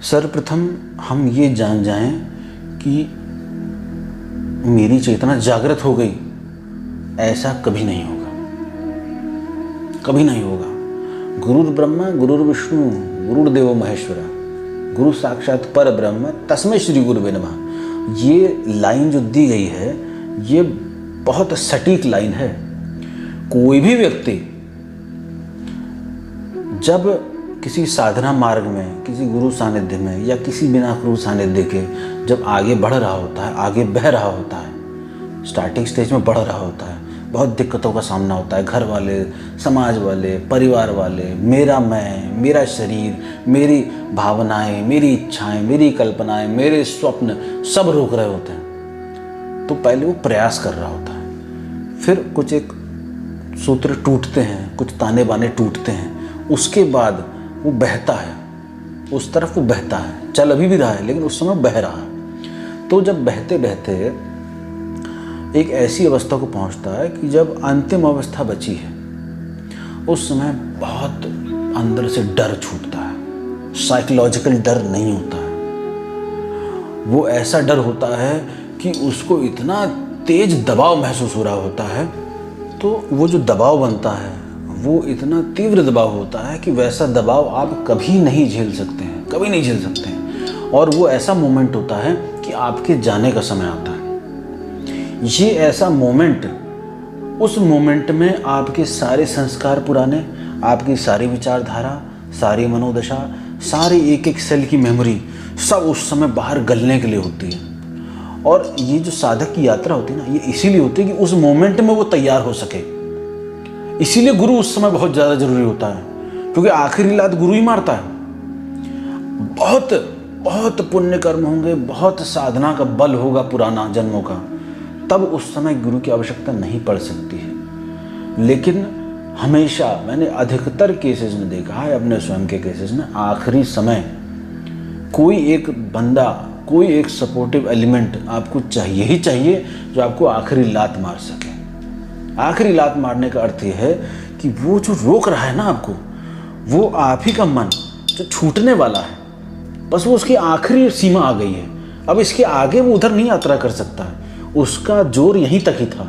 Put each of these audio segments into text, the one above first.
सर्वप्रथम हम ये जान जाएं कि मेरी चेतना जागृत हो गई, ऐसा कभी नहीं होगा, कभी नहीं होगा। गुरुर् ब्रह्मा गुरुर् विष्णु गुरुर्देवो महेश्वरा, गुरु साक्षात पर ब्रह्म तस्मै श्री गुरुवे नमः। ये लाइन जो दी गई है ये बहुत सटीक लाइन है। कोई भी व्यक्ति जब किसी साधना मार्ग में, किसी गुरु सानिध्य में या किसी बिना गुरु सानिध्य के जब आगे बढ़ रहा होता है, आगे बह रहा होता है, स्टार्टिंग स्टेज में बढ़ रहा होता है, बहुत दिक्कतों का सामना होता है। घर वाले, समाज वाले, परिवार वाले, मेरा मैं, मेरा शरीर, मेरी भावनाएं, मेरी इच्छाएं, मेरी कल्पनाएं, मेरे स्वप्न सब रोक रहे होते हैं। तो पहले वो प्रयास कर रहा होता है, फिर कुछ एक सूत्र टूटते हैं, कुछ ताने बाने टूटते हैं, उसके बाद वो बहता है, उस तरफ वो बहता है। चल अभी भी रहा है लेकिन उस समय बह रहा है। तो जब बहते बहते एक ऐसी अवस्था को पहुंचता है कि जब अंतिम अवस्था बची है, उस समय बहुत अंदर से डर छूटता है। साइकोलॉजिकल डर नहीं होता है, वो ऐसा डर होता है कि उसको इतना तेज दबाव महसूस हो रहा होता है। तो वो जो दबाव बनता है वो इतना तीव्र दबाव होता है कि वैसा दबाव आप कभी नहीं झेल सकते हैं, कभी नहीं झेल सकते हैं। और वो ऐसा मोमेंट होता है कि आपके जाने का समय आता है। ये ऐसा मोमेंट, उस मोमेंट में आपके सारे संस्कार पुराने, आपकी सारी विचारधारा, सारी मनोदशा, सारी एक एक सेल की मेमोरी सब उस समय बाहर गलने के लिए होती है। और ये जो साधक की यात्रा होती है ना, ये इसीलिए होती है कि उस मोमेंट में वो तैयार हो सके। इसीलिए गुरु उस समय बहुत ज़्यादा जरूरी होता है, क्योंकि आखिरी लात गुरु ही मारता है। बहुत बहुत पुण्य कर्म होंगे, बहुत साधना का बल होगा पुराना जन्मों का, तब उस समय गुरु की आवश्यकता नहीं पड़ सकती है। लेकिन हमेशा मैंने अधिकतर केसेस में देखा है, अपने स्वयं के केसेस में, आखिरी समय कोई एक बंदा, कोई एक सपोर्टिव एलिमेंट आपको चाहिए ही चाहिए जो आपको आखिरी लात मार सके। आखिरी लात मारने का अर्थ यह है कि वो जो रोक रहा है ना आपको, वो आप ही का मन जो छूटने वाला है, बस वो उसकी आखिरी सीमा आ गई है। अब इसके आगे वो उधर नहीं यात्रा कर सकता है, उसका जोर यहीं तक ही था।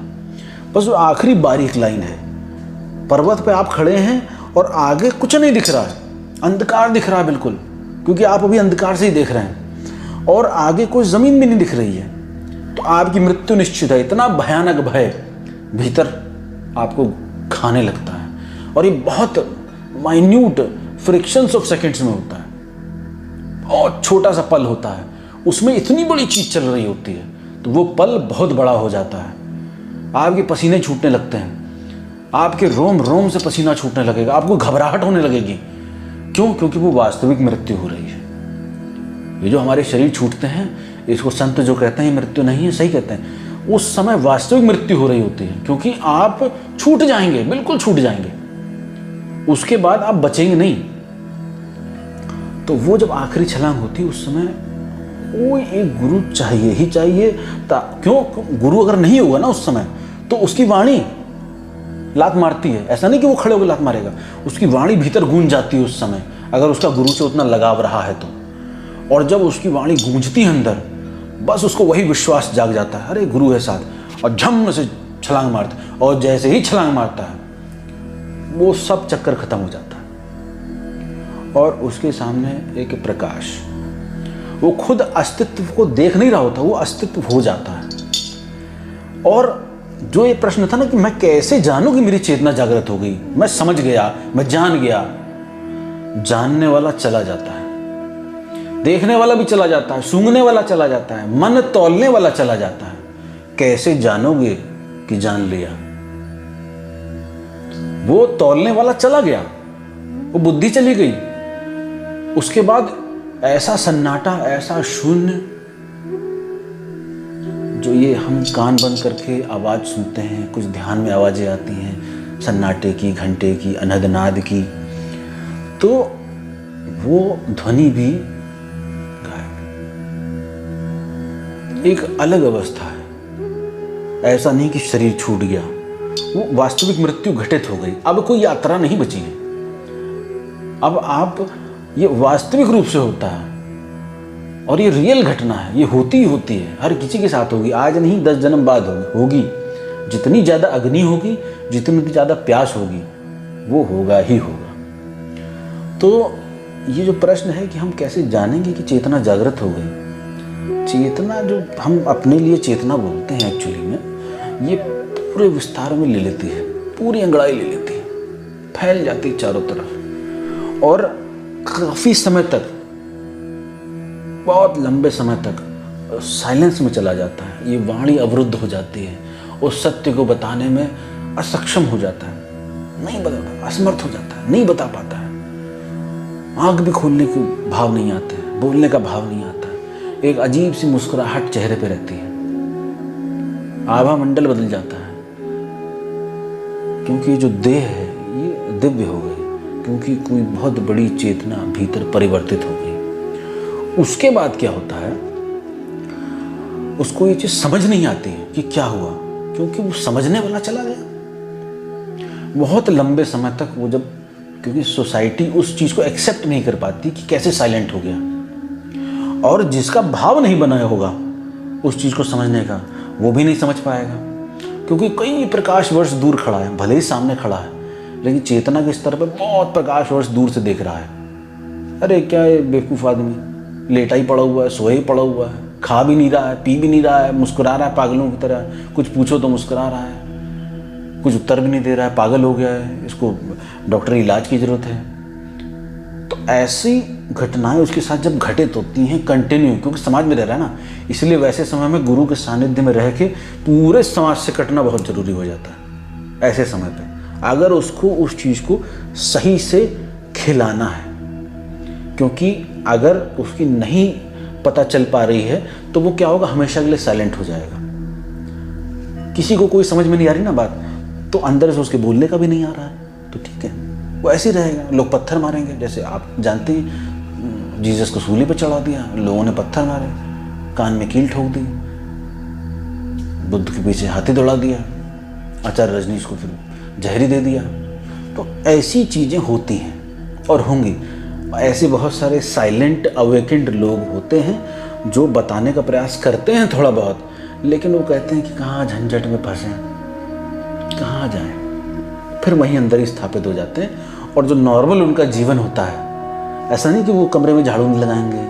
बस वो आखिरी बारीक लाइन है। पर्वत पे आप खड़े हैं और आगे कुछ नहीं दिख रहा है, अंधकार दिख रहा है बिल्कुल, क्योंकि आप अभी अंधकार से ही देख रहे हैं, और आगे कोई जमीन भी नहीं दिख रही है। तो आपकी मृत्यु निश्चित है। इतना भयानक भय भीतर आपको खाने लगता है, और ये बहुत माइन्यूट फ्रिक्शंस ऑफ सेकंड्स में होता है। बहुत छोटा सा पल होता है, उसमें इतनी बड़ी चीज चल रही होती है, तो वो पल बहुत बड़ा हो जाता है। आपके पसीने छूटने लगते हैं, आपके रोम रोम से पसीना छूटने लगेगा, आपको घबराहट होने लगेगी। क्यों? क्योंकि वो वास्तविक मृत्यु हो रही है। ये जो हमारे शरीर छूटते हैं, इसको संत जो कहते हैं मृत्यु नहीं है, सही कहते हैं। उस समय वास्तविक मृत्यु हो रही होती है, क्योंकि आप छूट जाएंगे, बिल्कुल छूट जाएंगे, उसके बाद आप बचेंगे नहीं। तो वो जब आखिरी छलांग होती है, उस समय वो एक गुरु चाहिए ही चाहिए। क्यों? गुरु अगर नहीं होगा ना उस समय, तो उसकी वाणी लात मारती है। ऐसा नहीं कि वो खड़े होकर लात मारेगा, उसकी वाणी भीतर गूंज जाती है उस समय, अगर उसका गुरु से उतना लगाव रहा है तो। और जब उसकी वाणी गूंजती है अंदर, बस उसको वही विश्वास जाग जाता है, अरे गुरु है साथ, और झम से छलांग मारता है। और जैसे ही छलांग मारता है, वो सब चक्कर खत्म हो जाता है, और उसके सामने एक प्रकाश, वो खुद अस्तित्व को देख नहीं रहा होता, वो अस्तित्व हो जाता है। और जो ये प्रश्न था ना कि मैं कैसे जानूं कि मेरी चेतना जागृत हो गई, मैं समझ गया, मैं जान गया, जानने वाला चला जाता है, देखने वाला भी चला जाता है, सूंघने वाला चला जाता है, मन तौलने वाला चला जाता है। कैसे जानोगे कि जान लिया? वो तौलने वाला चला गया, वो बुद्धि चली गई। उसके बाद ऐसा सन्नाटा, ऐसा शून्य, जो ये हम कान बंद करके आवाज सुनते हैं, कुछ ध्यान में आवाजें आती हैं सन्नाटे की, घंटे की, अनहद नाद की, तो वो ध्वनि भी गायब। एक अलग अवस्था है। ऐसा नहीं कि शरीर छूट गया, वो वास्तविक मृत्यु घटित हो गई। अब कोई यात्रा नहीं बची है। अब आप, ये वास्तविक रूप से होता है और ये रियल घटना है, ये होती ही होती है, हर किसी के साथ होगी। आज नहीं 10 जन्म बाद होगी। जितनी ज़्यादा अग्नि होगी, जितनी ज़्यादा प्यास होगी, वो होगा ही होगा। तो ये जो प्रश्न है कि हम कैसे जानेंगे कि चेतना जागृत हो गई। चेतना, जो हम अपने लिए चेतना बोलते हैं एक्चुअली में, ये पूरे विस्तार में ले लेती है, पूरी अंगड़ाई ले लेती है, फैल जाती है चारों तरफ और काफ़ी समय तक, बहुत लंबे समय तक साइलेंस में चला जाता है। ये वाणी अवरुद्ध हो जाती है, उस सत्य को बताने में असक्षम हो जाता है, नहीं बता पाता, असमर्थ हो जाता है, नहीं बता पाता है। आंख भी खोलने के भाव नहीं आते हैं, बोलने का भाव नहीं आता है। एक अजीब सी मुस्कुराहट चेहरे पे रहती है, आभा मंडल बदल जाता है, क्योंकि जो देह है ये दिव्य हो गई, क्योंकि कोई बहुत बड़ी चेतना भीतर परिवर्तित हो गई। उसके बाद क्या होता है, उसको ये चीज समझ नहीं आती है कि क्या हुआ, क्योंकि वो समझने वाला चला गया। बहुत लंबे समय तक वो, जब, क्योंकि सोसाइटी उस चीज को एक्सेप्ट नहीं कर पाती कि कैसे साइलेंट हो गया, और जिसका भाव नहीं बनाया होगा उस चीज को समझने का, वो भी नहीं समझ पाएगा, क्योंकि कई प्रकाश वर्ष दूर खड़ा है, भले ही सामने खड़ा है, लेकिन चेतना के स्तर पर बहुत प्रकाश वर्ष दूर से देख रहा है। अरे क्या है, बेवकूफ़ आदमी लेटा ही पड़ा हुआ है, सोए ही पड़ा हुआ है, खा भी नहीं रहा है, पी भी नहीं रहा है, मुस्कुरा रहा है पागलों की तरह, कुछ पूछो तो मुस्कुरा रहा है, कुछ उत्तर भी नहीं दे रहा है, पागल हो गया है, इसको डॉक्टरी इलाज की जरूरत है। तो ऐसी घटनाएं उसके साथ जब घटित होती हैं कंटिन्यू, क्योंकि समाज में रह रहा है ना, इसलिए वैसे समय में गुरु के सानिध्य में रह के पूरे समाज से कटना बहुत जरूरी हो जाता है। ऐसे समय पे अगर उसको उस चीज़ को सही से खिलाना है, क्योंकि अगर उसकी नहीं पता चल पा रही है तो वो क्या होगा, हमेशा के लिए साइलेंट हो जाएगा। किसी को कोई समझ में नहीं आ रही ना बात, तो अंदर से उसके बोलने का भी नहीं आ रहा है, तो ठीक है, वो ऐसे ही रहेगा। लोग पत्थर मारेंगे, जैसे आप जानते हैं जीसस को सूली पे चढ़ा दिया, लोगों ने पत्थर मारे, कान में कील ठोक दी, बुद्ध के पीछे हाथी दौड़ा दिया, आचार्य रजनीश को फिर जहरी दे दिया। तो ऐसी चीज़ें होती हैं और होंगी। ऐसे बहुत सारे साइलेंट अवेकेंड लोग होते हैं जो बताने का प्रयास करते हैं थोड़ा बहुत, लेकिन वो कहते हैं कि कहाँ झंझट में फंसे, कहाँ जाएं, फिर वहीं अंदर ही स्थापित हो जाते हैं। और जो नॉर्मल उनका जीवन होता है, ऐसा नहीं कि वो कमरे में झाड़ू नहीं लगाएंगे,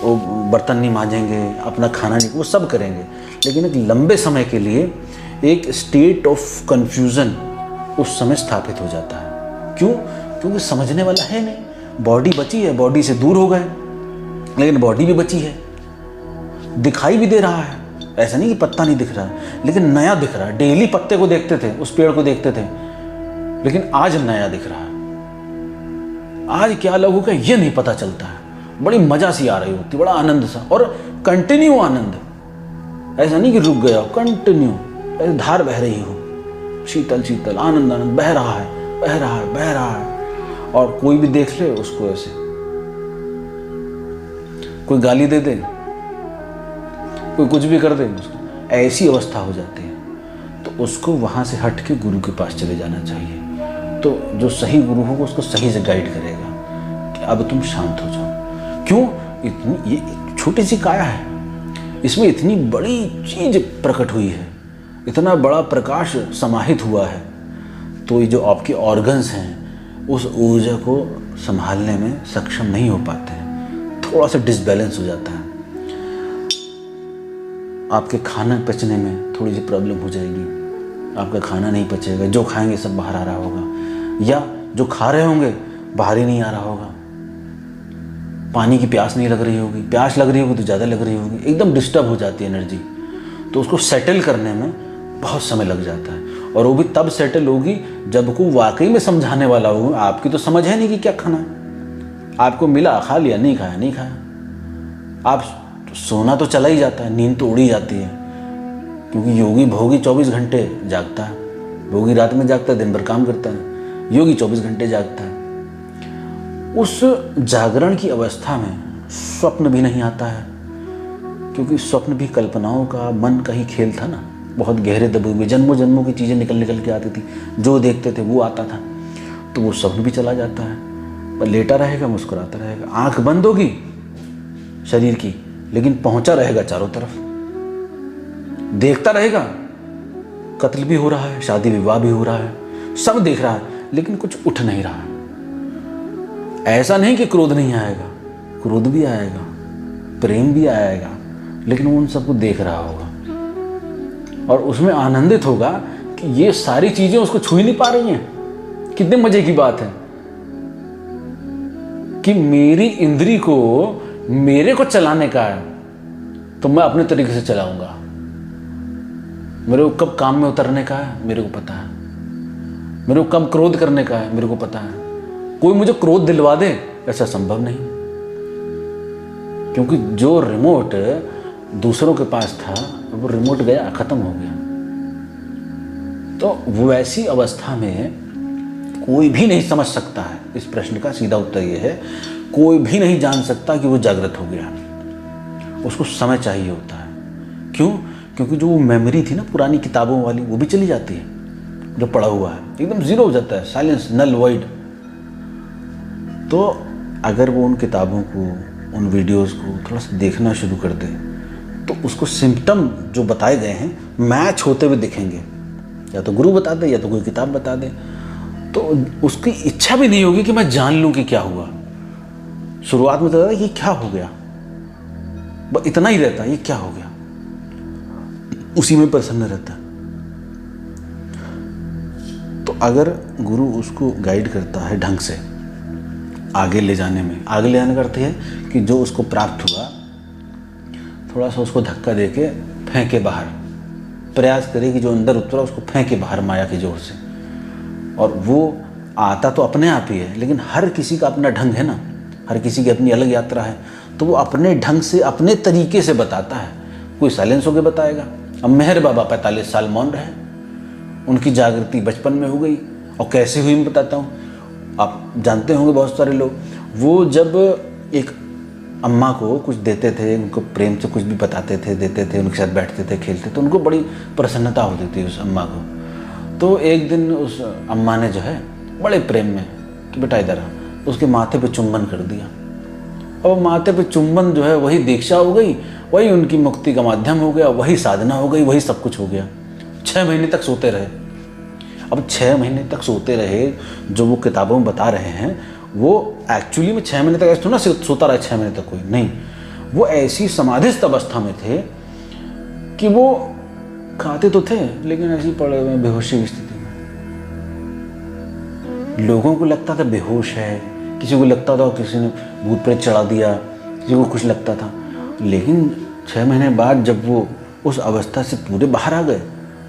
वो बर्तन नहीं मांजेंगे, अपना खाना नहीं, वो सब करेंगे, लेकिन एक लंबे समय के लिए एक स्टेट ऑफ कन्फ्यूज़न उस समय स्थापित हो जाता है। क्यों? क्योंकि समझने वाला है नहीं। बॉडी बची है, बॉडी से दूर हो गए, लेकिन बॉडी भी बची है, दिखाई भी दे रहा है। ऐसा नहीं कि पत्ता नहीं दिख रहा है, लेकिन नया दिख रहा है। डेली पत्ते को देखते थे, उस पेड़ को देखते थे, लेकिन आज नया दिख रहा है। आज क्या लगू का ये नहीं पता चलता है। बड़ी मजा सी आ रही होती, बड़ा आनंद सा, और कंटिन्यू आनंद। ऐसा नहीं कि रुक गया हो, कंटिन्यू ऐसे धार बह रही हो, शीतल शीतल आनंद आनंद बह रहा है, बह रहा है, बह रहा है। और कोई भी देख ले उसको, ऐसे कोई गाली दे दे, कोई कुछ भी कर दे, उसको ऐसी अवस्था हो जाती है। तो उसको वहां से हट के गुरु के पास चले जाना चाहिए। तो जो सही गुरु होगा उसको सही से गाइड करेगा कि अब तुम शांत हो जाओ। क्यों? इतनी, ये छोटी सी काया है, इसमें इतनी बड़ी चीज प्रकट हुई है, इतना बड़ा प्रकाश समाहित हुआ है। तो ये जो आपके ऑर्गन्स हैं उस ऊर्जा को संभालने में सक्षम नहीं हो पाते हैं, थोड़ा सा डिसबैलेंस हो जाता है। आपके खाना पचने में थोड़ी सी प्रॉब्लम हो जाएगी, आपका खाना नहीं पचेगा, जो खाएंगे सब बाहर आ रहा होगा, या जो खा रहे होंगे बाहर ही नहीं आ रहा होगा। पानी की प्यास नहीं लग रही होगी, प्यास लग रही होगी तो ज़्यादा लग रही होगी, एकदम डिस्टर्ब हो जाती है एनर्जी। तो उसको सेटल करने में बहुत समय लग जाता है, और वो भी तब सेटल होगी जब को वाकई में समझाने वाला हो। आपकी तो समझ है नहीं कि क्या खाना है, आपको मिला खा लिया, नहीं खाया नहीं खाया। आप सोना तो चला ही जाता है, नींद तो उड़ी जाती है, क्योंकि योगी भोगी 24 घंटे जागता है। भोगी रात में जागता है, दिन भर काम करता है, योगी 24 घंटे जागता है। उस जागरण की अवस्था में स्वप्न भी नहीं आता है, क्योंकि स्वप्न भी कल्पनाओं का, मन का ही खेल था ना। बहुत गहरे दबे हुए जन्मों जन्मों की चीज़ें निकल निकल के आती थी, जो देखते थे वो आता था। तो वो स्वप्न भी चला जाता है, पर लेटा रहेगा, मुस्कुराता रहेगा, आंख बंद होगी शरीर की, लेकिन पहुंचा रहेगा चारों तरफ, देखता रहेगा। कत्ल भी हो रहा है, शादी विवाह भी हो रहा है, सब देख रहा है, लेकिन कुछ उठ नहीं रहा है। ऐसा नहीं कि क्रोध नहीं आएगा, क्रोध भी आएगा, प्रेम भी आएगा, लेकिन वो उन सबको देख रहा होगा और उसमें आनंदित होगा कि ये सारी चीजें उसको छू ही नहीं पा रही हैं। कितने मजे की बात है कि मेरी इंद्री को मेरे को चलाने का है, तो मैं अपने तरीके से चलाऊंगा। मेरे को कब काम में उतरने का है मेरे को पता है, मेरे को कब क्रोध करने का है मेरे को पता है। कोई मुझे क्रोध दिलवा दे ऐसा संभव नहीं, क्योंकि जो रिमोट दूसरों के पास था वो रिमोट गया, खत्म हो गया। तो वैसी अवस्था में कोई भी नहीं समझ सकता है। इस प्रश्न का सीधा उत्तर यह है, कोई भी नहीं जान सकता कि वो जागृत हो गया। उसको समय चाहिए होता है। क्यों? क्योंकि जो वो मेमोरी थी ना पुरानी किताबों वाली, वो भी चली जाती है। जो पढ़ा हुआ है एकदम जीरो हो जाता है, साइलेंस, नल, वॉइड। तो अगर वो उन किताबों को, उन वीडियोस को थोड़ा सा देखना शुरू कर दे, तो उसको सिम्टम जो बताए गए हैं मैच होते हुए दिखेंगे। या तो गुरु बता दे या तो कोई किताब बता दे, तो उसकी इच्छा भी नहीं होगी कि मैं जान लूं कि क्या हुआ। शुरुआत में तो रहता है कि क्या हो गया, बस इतना ही रहता है, ये क्या हो गया, उसी में प्रसन्न रहता है। तो अगर गुरु उसको गाइड करता है ढंग से आगे ले जाने में, आगे ले जाने का अर्थ है कि जो उसको प्राप्त हुआ थोड़ा सा उसको धक्का देके फेंके बाहर, प्रयास करे कि जो अंदर उतरा उसको फेंके बाहर माया के जोर से। और वो आता तो अपने आप ही है, लेकिन हर किसी का अपना ढंग है ना, हर किसी की अपनी अलग यात्रा है। तो वो अपने ढंग से, अपने तरीके से बताता है। कोई साइलेंस होकर बताएगा। अब मेहर बाबा 45 साल मौन रहे, उनकी जागृति बचपन में हो गई। और कैसे हुई मैं बताता हूँ, आप जानते होंगे बहुत सारे लोग। वो जब एक अम्मा को कुछ देते थे, उनको प्रेम से कुछ भी बताते थे, देते थे, उनके साथ बैठते थे, खेलते थे, तो उनको बड़ी प्रसन्नता होती थी उस अम्मा को। तो एक दिन उस अम्मा ने जो है बड़े प्रेम में कि बेटा इधर आ, उसके माथे पे चुंबन कर दिया। और माथे पे चुंबन जो है वही दीक्षा हो गई, वही उनकी मुक्ति का माध्यम हो गया, वही साधना हो गई, वही सब कुछ हो गया। 6 महीने तक सोते रहे। अब 6 महीने तक सोते रहे, जो वो किताबों में बता रहे हैं, वो एक्चुअली में 6 महीने तक ऐसे थोड़ा सोता रहा 6 महीने तक कोई नहीं। वो ऐसी समाधिस्थ अवस्था में थे कि वो खाते तो थे, लेकिन ऐसी पड़े हुए बेहोशी की स्थिति में। लोगों को लगता था बेहोश है, किसी को लगता था किसी ने भूत प्रेत चढ़ा दिया, किसी को कुछ लगता था। लेकिन 6 महीने बाद जब वो उस अवस्था से पूरे बाहर आ गए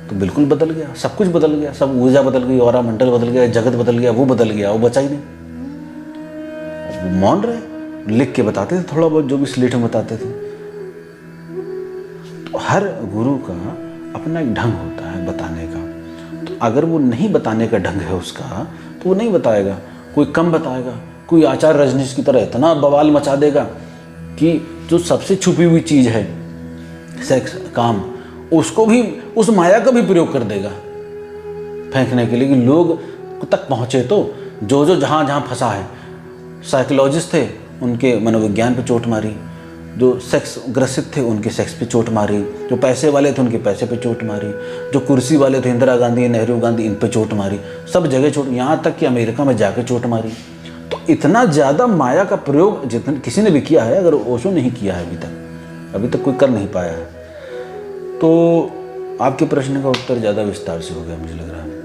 तो बिल्कुल बदल गया, सब कुछ बदल गया, सब ऊर्जा बदल गई, ऑरा मंडल बदल गया, जगत बदल गया, वो बदल गया, वो बचा ही नहीं। वो मौन रहे, लिख के बताते थे थोड़ा बहुत जो भी स्लेट में बताते थे। तो हर गुरु का अपना एक ढंग होता है बताने का। तो अगर वो नहीं बताने का ढंग है उसका, तो वो नहीं बताएगा। कोई कम बताएगा, कोई आचार्य रजनीश की तरह इतना बवाल मचा देगा कि जो सबसे छुपी हुई चीज़ है सेक्स, काम, उसको भी, उस माया का भी प्रयोग कर देगा फेंकने के लिए कि लोग तक पहुँचे। तो जो जो जहाँ जहाँ फंसा है, साइकोलॉजिस्ट थे उनके मनोविज्ञान पे चोट मारी, जो सेक्स ग्रसित थे उनके सेक्स पे चोट मारी, जो पैसे वाले थे उनके पैसे पे चोट मारी, जो कुर्सी वाले थे इंदिरा गांधी, नेहरू गांधी, इन पे चोट मारी, सब जगह चोट, यहाँ तक कि अमेरिका में जाके चोट मारी। तो इतना ज़्यादा माया का प्रयोग जितना किसी ने भी किया है, अगर ओशो नहीं किया है अभी तक कोई कर नहीं पाया है। तो आपके प्रश्न का उत्तर ज़्यादा विस्तार से हो गया मुझे लग रहा है।